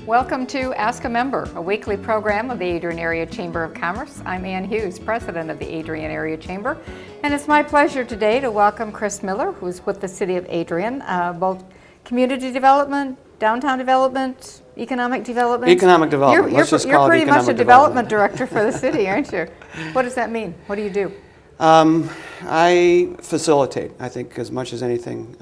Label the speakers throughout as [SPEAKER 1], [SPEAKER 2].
[SPEAKER 1] Welcome to Ask a Member, a weekly program of the Adrian Area Chamber of Commerce. I'm Ann Hughes, president of the Adrian Area Chamber, and it's my pleasure today to welcome Chris Miller, who's with the City of Adrian, both community development, downtown development, economic development.
[SPEAKER 2] Economic development.
[SPEAKER 1] You're pretty much a development director for the city, aren't you? What does that mean? What do you do?
[SPEAKER 2] I facilitate, I think, as much as anything.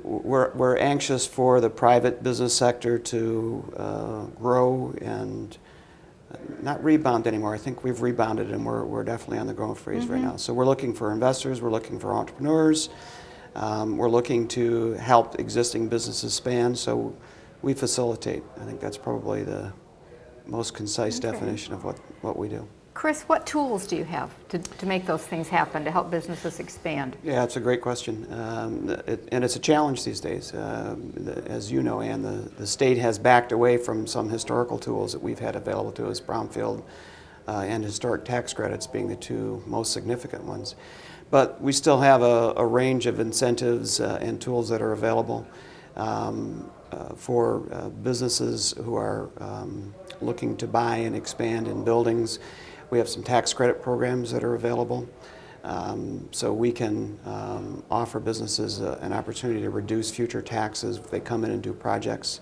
[SPEAKER 2] We're anxious for the private business sector to grow and not rebound anymore. I think we've rebounded and we're definitely on the growth phase right now. So we're looking for investors, we're looking for entrepreneurs, we're looking to help existing businesses expand, so we facilitate. I think that's probably the most concise definition of what we do.
[SPEAKER 1] Chris, what tools do you have to make those things happen, to help businesses expand?
[SPEAKER 2] Yeah, it's a great question. And it's a challenge these days. As you know, Ann, the state has backed away from some historical tools that we've had available to us, brownfield and historic tax credits being the two most significant ones. But we still have a range of incentives and tools that are available for businesses who are looking to buy and expand in buildings. We have some tax credit programs that are available, so we can offer businesses an opportunity to reduce future taxes if they come in and do projects.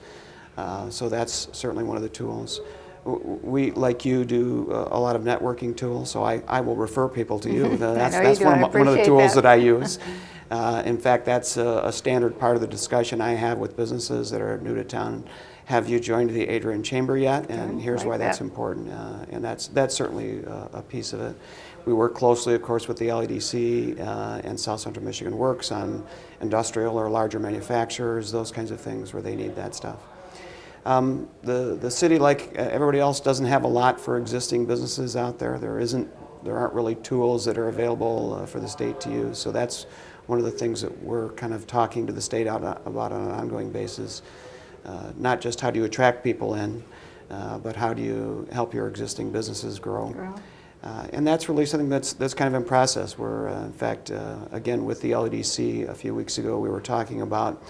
[SPEAKER 2] So that's certainly one of the tools. We, like you, do a lot of networking tools, so I will refer people to you. That's one of the tools that I use. In fact, that's a standard part of the discussion I have with businesses that are new to town. Have you joined the Adrian Chamber yet? And here's why that's important. And that's certainly a piece of it. We work closely, of course, with the LEDC and South Central Michigan Works on industrial or larger manufacturers, those kinds of things where they need that stuff. The city, like everybody else, doesn't have a lot for existing businesses out there. There aren't really tools that are available for the state to use. So that's one of the things that we're kind of talking to the state about on an ongoing basis. Not just how do you attract people in, but how do you help your existing businesses grow. And that's really something that's kind of in process. We're, in fact, again, with the LEDC a few weeks ago, we were talking about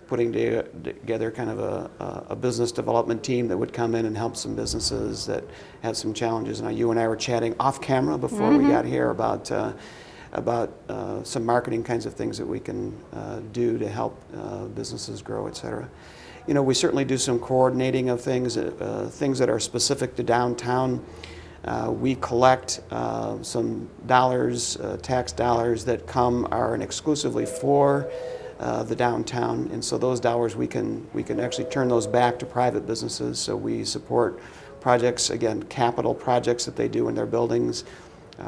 [SPEAKER 2] putting together kind of a business development team that would come in and help some businesses that have some challenges. Now, you and I were chatting off camera before we got here about some marketing kinds of things that we can do to help businesses grow, et cetera. You know, we certainly do some coordinating of things, things that are specific to downtown. We collect some dollars, tax dollars that are exclusively for the downtown, and so those dollars we can actually turn those back to private businesses. So we support projects, again, capital projects that they do in their buildings.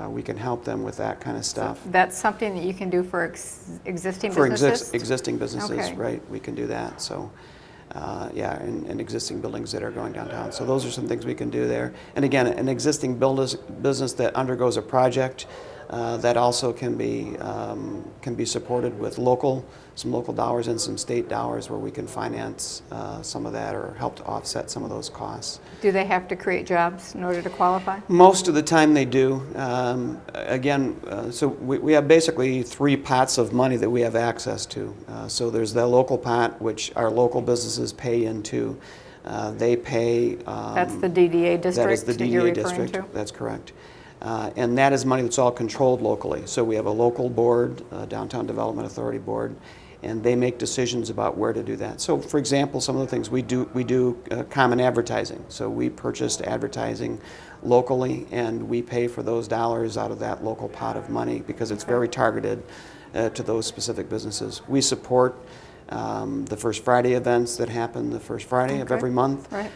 [SPEAKER 2] We can help them with that kind of stuff.
[SPEAKER 1] So that's something that you can do for existing businesses?
[SPEAKER 2] For existing businesses,
[SPEAKER 1] okay.
[SPEAKER 2] Right, we can do that. So. Yeah, and existing buildings that are going downtown. So those are some things we can do there. And again, an existing business that undergoes a project that also can be supported with some local dollars and some state dollars where we can finance some of that or help to offset some of those costs.
[SPEAKER 1] Do they have to create jobs in order to qualify?
[SPEAKER 2] Most of the time they do. So we have basically three pots of money that we have access to. So there's the local pot, which our local businesses pay into. They pay...
[SPEAKER 1] That's the DDA district
[SPEAKER 2] that is the DDA district, to? That's correct. And that is money that's all controlled locally. So we have a local board, Downtown Development Authority Board, and they make decisions about where to do that. So, for example, some of the things we do common advertising. So we purchased advertising locally, and we pay for those dollars out of that local pot of money because it's very targeted to those specific businesses. We support the First Friday events that happen the first Friday of every month.
[SPEAKER 1] Right.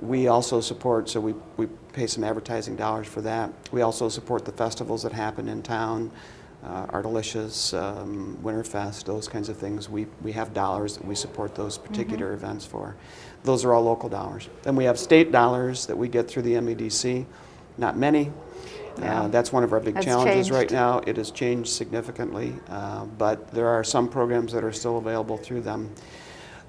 [SPEAKER 2] We also support, so we pay some advertising dollars for that. We also support the festivals that happen in town, Artalicious, Winterfest, those kinds of things. We have dollars that we support those particular events for. Those are all local dollars. Then we have state dollars that we get through the MEDC. Not many.
[SPEAKER 1] Yeah.
[SPEAKER 2] That's one of our big challenges
[SPEAKER 1] changed.
[SPEAKER 2] right now. It has changed significantly, but there are some programs that are still available through them.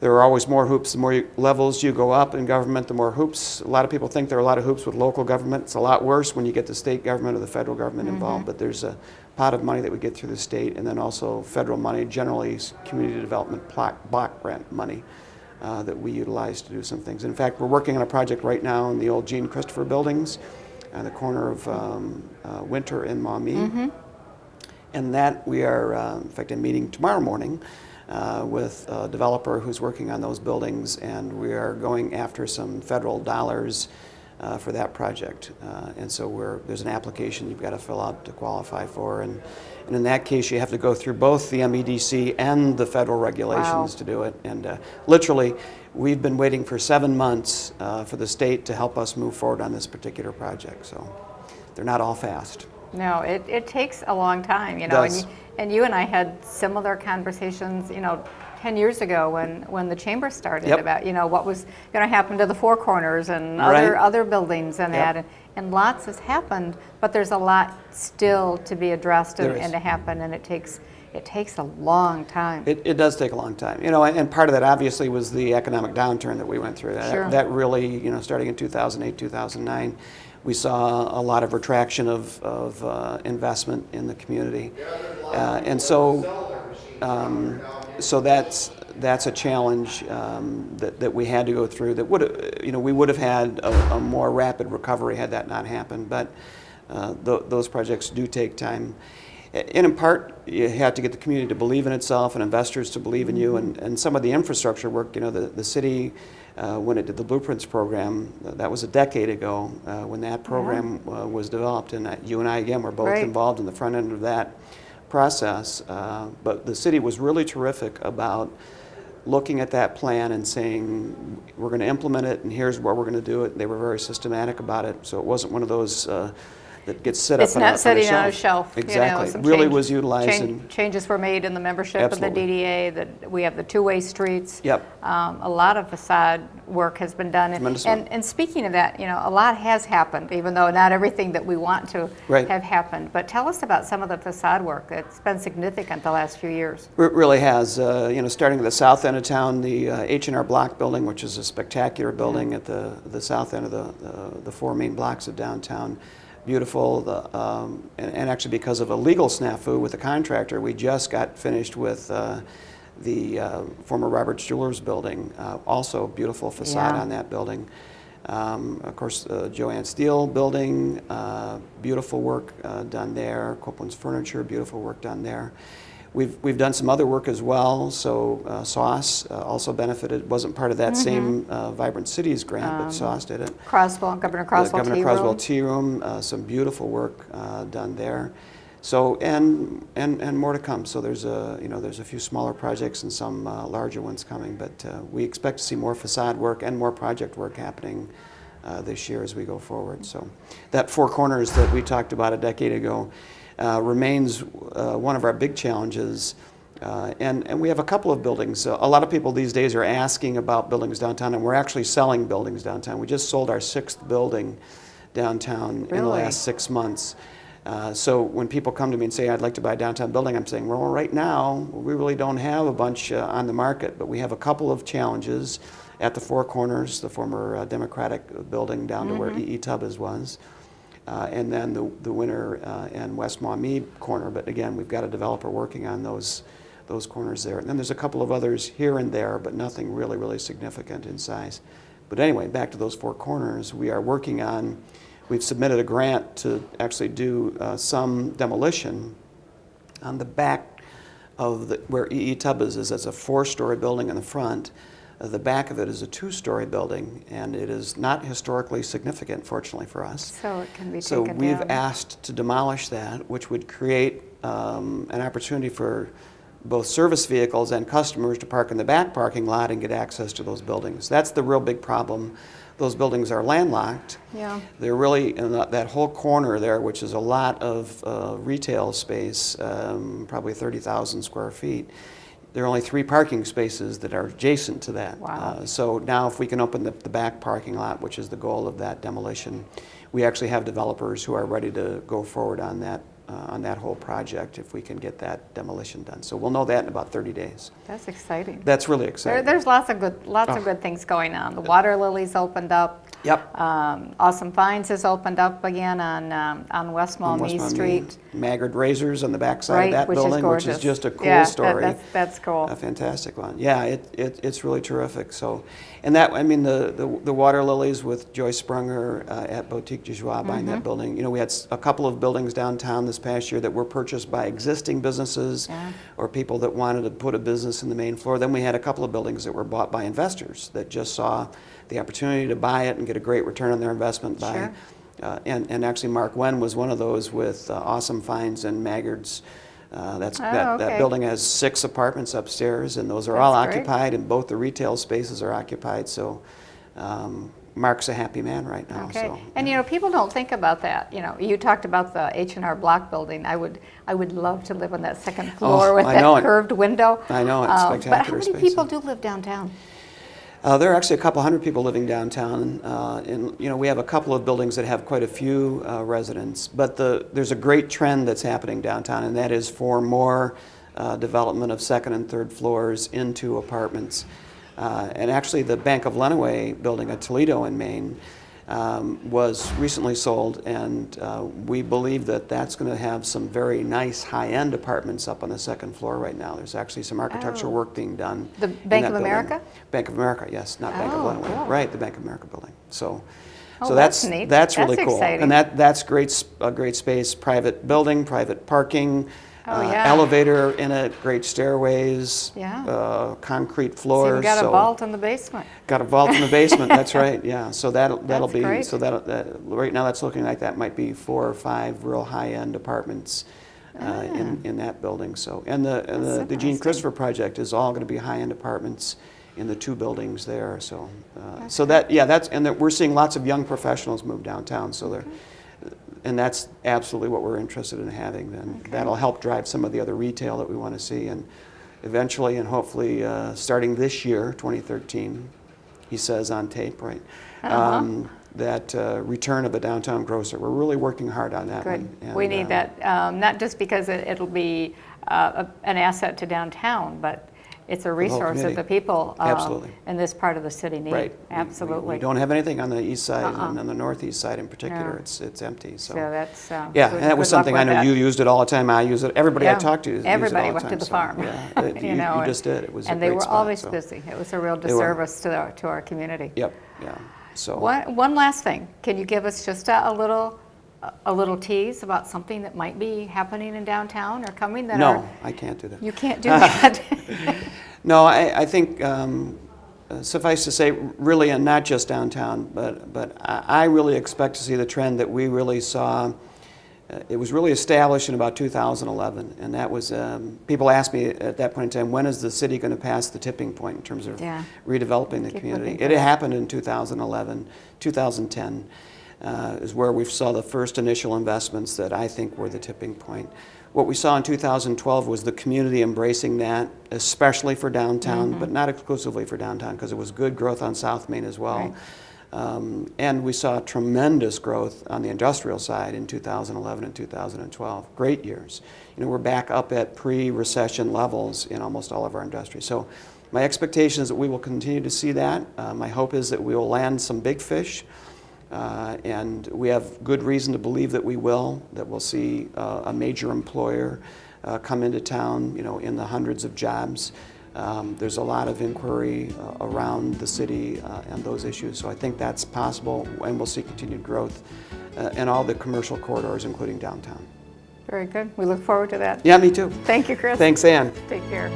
[SPEAKER 2] There are always more hoops. The more levels you go up in government, the more hoops. A lot of people think there are a lot of hoops with local government. It's a lot worse when you get the state government or the federal government involved, but there's a pot of money that we get through the state, and then also federal money, generally community development block grant money that we utilize to do some things. In fact, we're working on a project right now in the old Gene Christopher buildings on the corner of Winter and Maumee. And that we are, in fact, I'm meeting tomorrow morning with a developer who's working on those buildings, and we are going after some federal dollars for that project. And so there's an application you've got to fill out to qualify for, and in that case you have to go through both the MEDC and the federal regulations to do it. And literally, we've been waiting for 7 months for the state to help us move forward on this particular project. So they're not all fast.
[SPEAKER 1] No, it takes a long time, you know, and you and I had similar conversations, you know, 10 years ago when the chamber started about, you know, what was going to happen to the Four Corners and other buildings and that, and lots has happened, but there's a lot still to be addressed and to happen, and it takes a long time.
[SPEAKER 2] It does take a long time, you know, and part of that obviously was the economic downturn that we went through. That really, you know, starting in 2008, 2009. We saw a lot of retraction of investment in the community, and so that's a challenge that we had to go through. That would, you know, we would have had a more rapid recovery had that not happened. But those projects do take time. And in part, you have to get the community to believe in itself and investors to believe in you. And some of the infrastructure work, you know, the city. When it did the Blueprints program, that was a decade ago when that program was developed, and you and I again were both involved in the front end of that process. But the city was really terrific about looking at that plan and saying, we're going to implement it, and here's where we're going to do it. They were very systematic about it, so it wasn't one of those that gets set up
[SPEAKER 1] it's not sitting on a shelf.
[SPEAKER 2] Exactly.
[SPEAKER 1] You know,
[SPEAKER 2] really was utilized.
[SPEAKER 1] Changes were made in the membership of the DDA. That we have the two-way streets.
[SPEAKER 2] Yep.
[SPEAKER 1] A lot of facade work has been done. And speaking of that, you know, a lot has happened, even though not everything that we want to have happened. But tell us about some of the facade work that's been significant the last few years.
[SPEAKER 2] It really has. You know, starting at the south end of town, the H&R Block building, which is a spectacular building at the south end of the four main blocks of downtown. Beautiful, and actually because of a legal snafu with the contractor, we just got finished with the former Roberts Jewelers building. Also beautiful facade on that building. Of course, Joanne Steele building, beautiful work done there. Copeland's Furniture, beautiful work done there. We've done some other work as well. So SAUCE also benefited. Wasn't part of that same Vibrant Cities grant, but SAUCE did it.
[SPEAKER 1] Governor Croswell
[SPEAKER 2] Tea Room. Some beautiful work done there. So and more to come. So there's a few smaller projects and some larger ones coming. But we expect to see more facade work and more project work happening this year as we go forward. So that Four Corners that we talked about a decade ago remains one of our big challenges, and we have a couple of buildings. A lot of people these days are asking about buildings downtown, and we're actually selling buildings downtown. We just sold our 6th building downtown in the last 6 months. So when people come to me and say, I'd like to buy a downtown building, I'm saying, well, right now, we really don't have a bunch on the market, but we have a couple of challenges at the Four Corners, the former Democratic building down to where E.E. Tubbs was. And then the Winter and West Maumee corner, but again, we've got a developer working on those corners there. And then there's a couple of others here and there, but nothing really, really significant in size. But anyway, back to those Four Corners, we've submitted a grant to actually do some demolition on the back of where E.E. Tubbs is. That's a 4-story building in the front. The back of it is a 2-story building, and it is not historically significant, fortunately for us.
[SPEAKER 1] So it can be taken
[SPEAKER 2] So we've
[SPEAKER 1] down.
[SPEAKER 2] asked to demolish that, which would create an opportunity for both service vehicles and customers to park in the back parking lot and get access to those buildings. That's the real big problem. Those buildings are landlocked.
[SPEAKER 1] Yeah.
[SPEAKER 2] They're really in that whole corner there, which is a lot of retail space, probably 30,000 square feet. There are only 3 parking spaces that are adjacent to that.
[SPEAKER 1] Wow.
[SPEAKER 2] So now if we can open the back parking lot, which is the goal of that demolition, we actually have developers who are ready to go forward on that on that whole project if we can get that demolition done. So we'll know that in about 30 days.
[SPEAKER 1] That's exciting.
[SPEAKER 2] That's really exciting.
[SPEAKER 1] There's lots of good things going on. The Water Lilies opened up.
[SPEAKER 2] Yep.
[SPEAKER 1] Awesome Finds has opened up again on West Maumee Street.
[SPEAKER 2] Maggard Razors on the back side
[SPEAKER 1] Right,
[SPEAKER 2] of that
[SPEAKER 1] which is
[SPEAKER 2] building, which
[SPEAKER 1] gorgeous.
[SPEAKER 2] is just a cool
[SPEAKER 1] Yeah,
[SPEAKER 2] story.
[SPEAKER 1] that's cool.
[SPEAKER 2] A fantastic one. Yeah, it's really terrific. So, and that, I mean, the Water Lilies with Joyce Sprunger at Boutique du Joie buying that building. You know, we had a couple of buildings downtown this past year that were purchased by existing businesses or people that wanted to put a business in the main floor. Then we had a couple of buildings that were bought by investors that just saw the opportunity to buy it and get a great return on their investment by, and actually Mark Wen was one of those with Awesome Finds and Maggard's. That building has 6 apartments upstairs, and those are all occupied, and both the retail spaces are occupied. So Mark's a happy man right now.
[SPEAKER 1] Okay,
[SPEAKER 2] so,
[SPEAKER 1] and you know, people don't think about that. You know, you talked about the H&R Block building. I would love to live on that second floor with that curved window.
[SPEAKER 2] I know, it's spectacular.
[SPEAKER 1] But how many people do live downtown?
[SPEAKER 2] There are actually a couple hundred people living downtown, and you know, we have a couple of buildings that have quite a few residents. But there's a great trend that's happening downtown, and that is for more development of second and third floors into apartments. And actually, the Bank of Lenawee building at Toledo in Maine was recently sold, and we believe that that's going to have some very nice high-end apartments up on the second floor right now. There's actually some architectural work being done.
[SPEAKER 1] The Bank of America?
[SPEAKER 2] Bank of America, yes, not Bank of Lenawee. Cool. Right, the Bank of America building. So
[SPEAKER 1] that's neat.
[SPEAKER 2] That's really cool.
[SPEAKER 1] Exciting.
[SPEAKER 2] And that's great, a great space, private building, private parking. Elevator in it, great stairways, concrete floors.
[SPEAKER 1] So you've got a vault in the basement.
[SPEAKER 2] Got a vault in the basement. That's right. Yeah. So that'll be
[SPEAKER 1] great.
[SPEAKER 2] so that right now that's looking like that might be 4 or 5 real high-end apartments in that building. So and the Gene Christopher project is all going to be high-end apartments in the 2 buildings there. So so we're seeing lots of young professionals move downtown. So they're. And that's absolutely what we're interested in having then. That'll help drive some of the other retail that we want to see. And eventually, and hopefully starting this year, 2013, he says on tape, right, that return of a downtown grocer. We're really working hard on that one. And,
[SPEAKER 1] we need that, not just because it'll be an asset to downtown, but it's a resource that the people in this part of the city need.
[SPEAKER 2] Right.
[SPEAKER 1] Absolutely.
[SPEAKER 2] We don't have anything on the east side and on the northeast side in particular. It's empty. So
[SPEAKER 1] that's
[SPEAKER 2] and that was something I know you used it all the time. I use it. Everybody I talked to used it all the time.
[SPEAKER 1] Everybody went to the farm.
[SPEAKER 2] Yeah, you just did. It was
[SPEAKER 1] and
[SPEAKER 2] a great
[SPEAKER 1] they were
[SPEAKER 2] spot,
[SPEAKER 1] always busy. It was a real disservice to our community.
[SPEAKER 2] Yep. Yeah. So
[SPEAKER 1] one last thing. Can you give us just a little tease about something that might be happening in downtown or coming?
[SPEAKER 2] No, I can't do that.
[SPEAKER 1] You can't do that.
[SPEAKER 2] No, I think suffice to say, really, and not just downtown, but I really expect to see the trend that we really saw. It was really established in about 2011, and that was, people asked me at that point in time, when is the city going to pass the tipping point in terms of redeveloping the community? It happened in 2011, 2010. Is where we saw the first initial investments that I think were the tipping point. What we saw in 2012 was the community embracing that, especially for downtown, but not exclusively for downtown, because it was good growth on South Main as well. Right. And we saw tremendous growth on the industrial side in 2011 and 2012. Great years. You know, we're back up at pre-recession levels in almost all of our industry. So my expectation is that we will continue to see that. My hope is that we will land some big fish. And we have good reason to believe that we'll see a major employer come into town, you know, in the hundreds of jobs. There's a lot of inquiry around the city and those issues, so I think that's possible, and we'll see continued growth in all the commercial corridors, including downtown.
[SPEAKER 1] Very good. We look forward to that.
[SPEAKER 2] Yeah, me too.
[SPEAKER 1] Thank you, Chris.
[SPEAKER 2] Thanks, Ann.
[SPEAKER 1] Take care.